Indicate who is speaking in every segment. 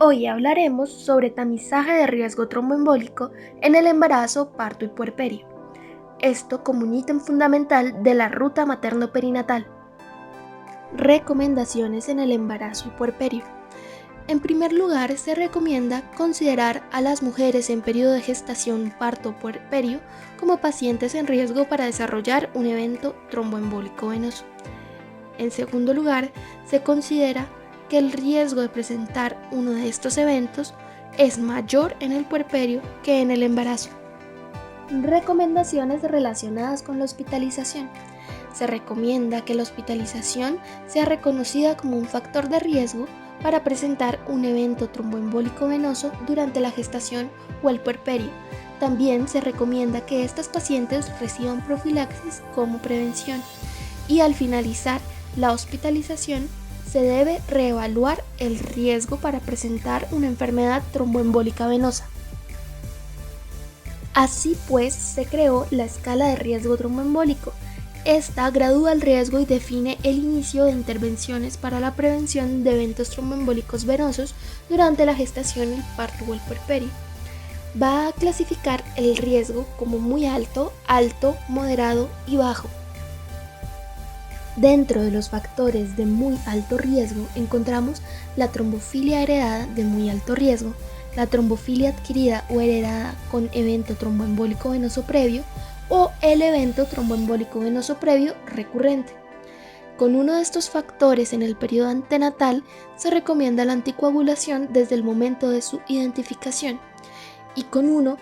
Speaker 1: Hoy hablaremos sobre tamizaje de riesgo tromboembólico en el embarazo, parto y puerperio. Esto como un ítem fundamental de la ruta materno-perinatal. Recomendaciones en el embarazo y puerperio. En primer lugar, se recomienda considerar a las mujeres en periodo de gestación, parto o puerperio como pacientes en riesgo para desarrollar un evento tromboembólico venoso. En segundo lugar, se considera que el riesgo de presentar uno de estos eventos es mayor en el puerperio que en el embarazo. Recomendaciones relacionadas con la hospitalización. Se recomienda que la hospitalización sea reconocida como un factor de riesgo para presentar un evento tromboembólico venoso durante la gestación o el puerperio. También se recomienda que estas pacientes reciban profilaxis como prevención. Y al finalizar la hospitalización, se debe reevaluar el riesgo para presentar una enfermedad tromboembólica venosa. Así pues, se creó la escala de riesgo tromboembólico. Esta gradúa el riesgo y define el inicio de intervenciones para la prevención de eventos tromboembólicos venosos durante la gestación, el parto o el puerperio. Va a clasificar el riesgo como muy alto, alto, moderado y bajo. Dentro de los factores de muy alto riesgo encontramos la trombofilia heredada de muy alto riesgo, la trombofilia adquirida o heredada con evento tromboembólico venoso previo o el evento tromboembólico venoso previo recurrente. Con uno de estos factores en el periodo antenatal se recomienda la anticoagulación desde el momento de su identificación y con uno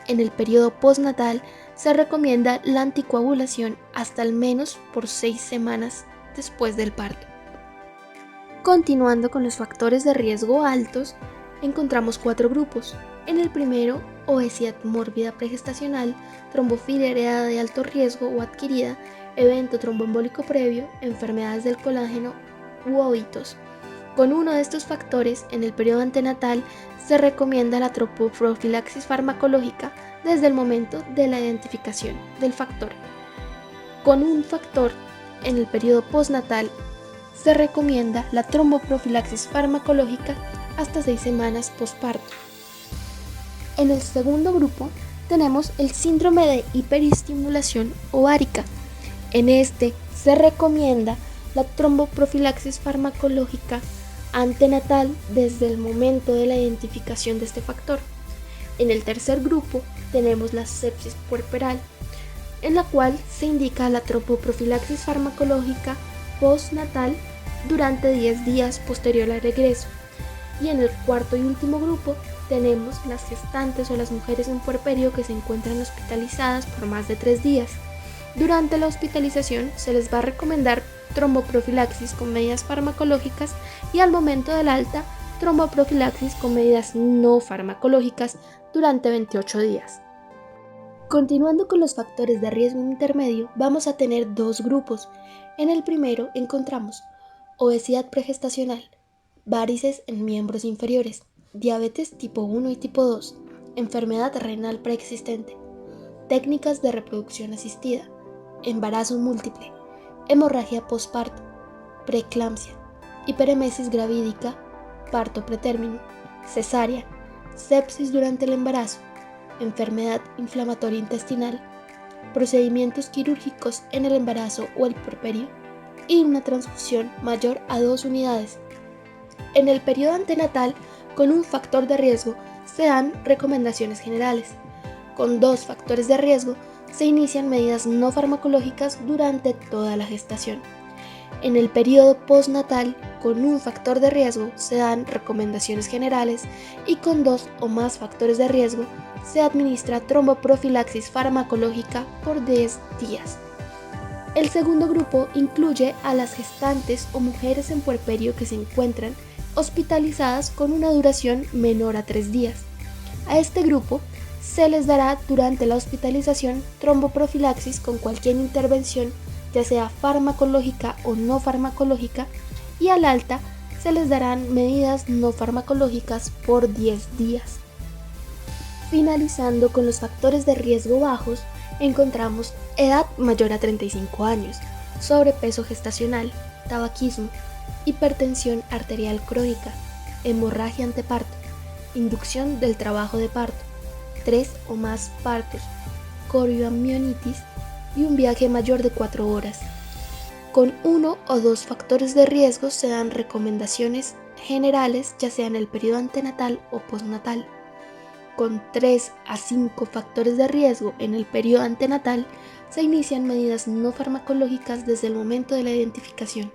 Speaker 1: en el periodo postnatal se recomienda la anticoagulación hasta al menos por 6 semanas después del parto. Continuando con los factores de riesgo altos, encontramos 4 grupos. En el primero, obesidad mórbida pregestacional, trombofilia heredada de alto riesgo o adquirida, evento tromboembólico previo, enfermedades del colágeno u ovitos. Con uno de estos factores, en el periodo antenatal, se recomienda la tropoprofilaxis farmacológica desde el momento de la identificación del factor. Con un factor, en el periodo postnatal, se recomienda la tromboprofilaxis farmacológica hasta 6 semanas postparto. En el segundo grupo tenemos el síndrome de hiperestimulación ovárica. En este se recomienda la tromboprofilaxis farmacológica antenatal desde el momento de la identificación de este factor. En el tercer grupo tenemos la sepsis puerperal, en la cual se indica la tromboprofilaxis farmacológica postnatal durante 10 días posterior al regreso. Y en el cuarto y último grupo tenemos las gestantes o las mujeres en puerperio que se encuentran hospitalizadas por más de 3 días. Durante la hospitalización se les va a recomendar tromboprofilaxis con medidas farmacológicas y al momento del alta, tromboprofilaxis con medidas no farmacológicas durante 28 días. Continuando con los factores de riesgo intermedio, vamos a tener 2 grupos. En el primero encontramos obesidad pregestacional, varices en miembros inferiores, diabetes tipo 1 y tipo 2, enfermedad renal preexistente, técnicas de reproducción asistida, embarazo múltiple, hemorragia postparto, preeclampsia, hiperemesis gravídica, parto pretérmino, cesárea, sepsis durante el embarazo, enfermedad inflamatoria intestinal, procedimientos quirúrgicos en el embarazo o el puerperio y una transfusión mayor a 2 unidades. En el periodo antenatal, con un factor de riesgo, se dan recomendaciones generales. Con 2 factores de riesgo, se inician medidas no farmacológicas durante toda la gestación. En el periodo postnatal, con un factor de riesgo, se dan recomendaciones generales y con 2 o más factores de riesgo, se administra tromboprofilaxis farmacológica por 10 días. El segundo grupo incluye a las gestantes o mujeres en puerperio que se encuentran hospitalizadas con una duración menor a 3 días. A este grupo se les dará durante la hospitalización tromboprofilaxis con cualquier intervención, ya sea farmacológica o no farmacológica, y al alta se les darán medidas no farmacológicas por 10 días. Finalizando con los factores de riesgo bajos, encontramos edad mayor a 35 años, sobrepeso gestacional, tabaquismo, hipertensión arterial crónica, hemorragia anteparto, inducción del trabajo de parto, 3 o más partos, corioamionitis y un viaje mayor de 4 horas. Con 1 o 2 factores de riesgo se dan recomendaciones generales, ya sea en el periodo antenatal o postnatal. Con 3 a 5 factores de riesgo en el periodo antenatal se inician medidas no farmacológicas desde el momento de la identificación.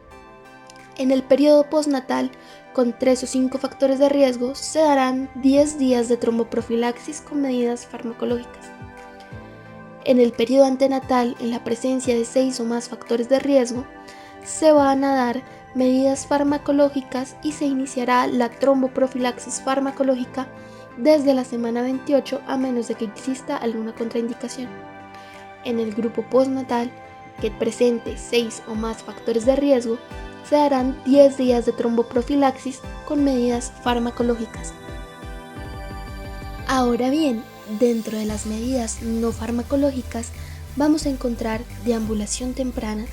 Speaker 1: En el periodo postnatal, con 3 o 5 factores de riesgo, se darán 10 días de tromboprofilaxis con medidas farmacológicas. En el periodo antenatal, en la presencia de 6 o más factores de riesgo, se van a dar medidas farmacológicas y se iniciará la tromboprofilaxis farmacológica desde la semana 28 a menos de que exista alguna contraindicación. En el grupo postnatal, que presente 6 o más factores de riesgo, se darán 10 días de tromboprofilaxis con medidas farmacológicas. Ahora bien, dentro de las medidas no farmacológicas vamos a encontrar deambulación temprana,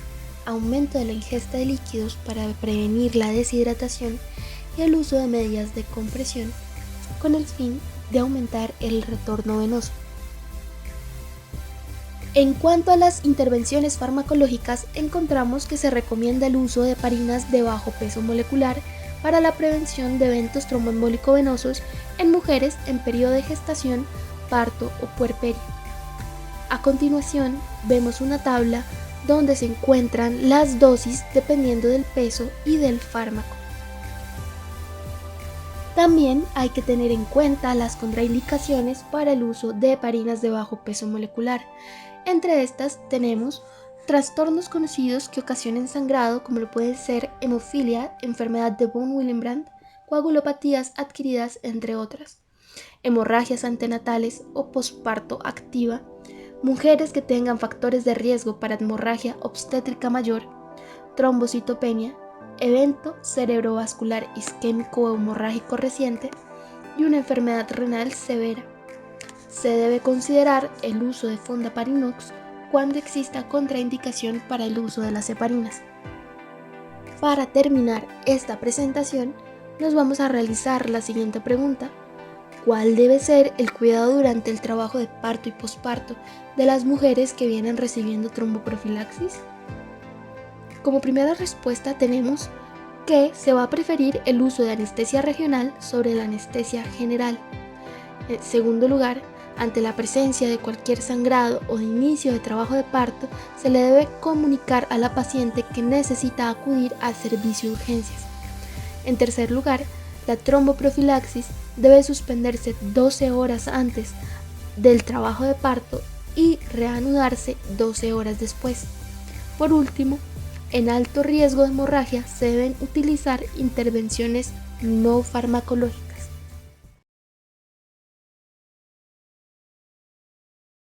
Speaker 1: aumento de la ingesta de líquidos para prevenir la deshidratación y el uso de medidas de compresión con el fin de aumentar el retorno venoso. En cuanto a las intervenciones farmacológicas, encontramos que se recomienda el uso de heparinas de bajo peso molecular para la prevención de eventos tromboembólico-venosos en mujeres en periodo de gestación, parto o puerperio. A continuación, vemos una tabla donde se encuentran las dosis dependiendo del peso y del fármaco. También hay que tener en cuenta las contraindicaciones para el uso de heparinas de bajo peso molecular. Entre estas tenemos trastornos conocidos que ocasionen sangrado, como lo puede ser hemofilia, enfermedad de von Willebrand, coagulopatías adquiridas, entre otras, hemorragias antenatales o posparto activa, mujeres que tengan factores de riesgo para hemorragia obstétrica mayor, trombocitopenia, evento cerebrovascular isquémico o hemorrágico reciente y una enfermedad renal severa. Se debe considerar el uso de fondaparinux cuando exista contraindicación para el uso de las heparinas. Para terminar esta presentación, nos vamos a realizar la siguiente pregunta: ¿cuál debe ser el cuidado durante el trabajo de parto y posparto de las mujeres que vienen recibiendo tromboprofilaxis? Como primera respuesta tenemos que se va a preferir el uso de anestesia regional sobre la anestesia general. En segundo lugar, ante la presencia de cualquier sangrado o de inicio de trabajo de parto, se le debe comunicar a la paciente que necesita acudir al servicio de urgencias. En tercer lugar, la tromboprofilaxis debe suspenderse 12 horas antes del trabajo de parto y reanudarse 12 horas después. Por último, en alto riesgo de hemorragia se deben utilizar intervenciones no farmacológicas.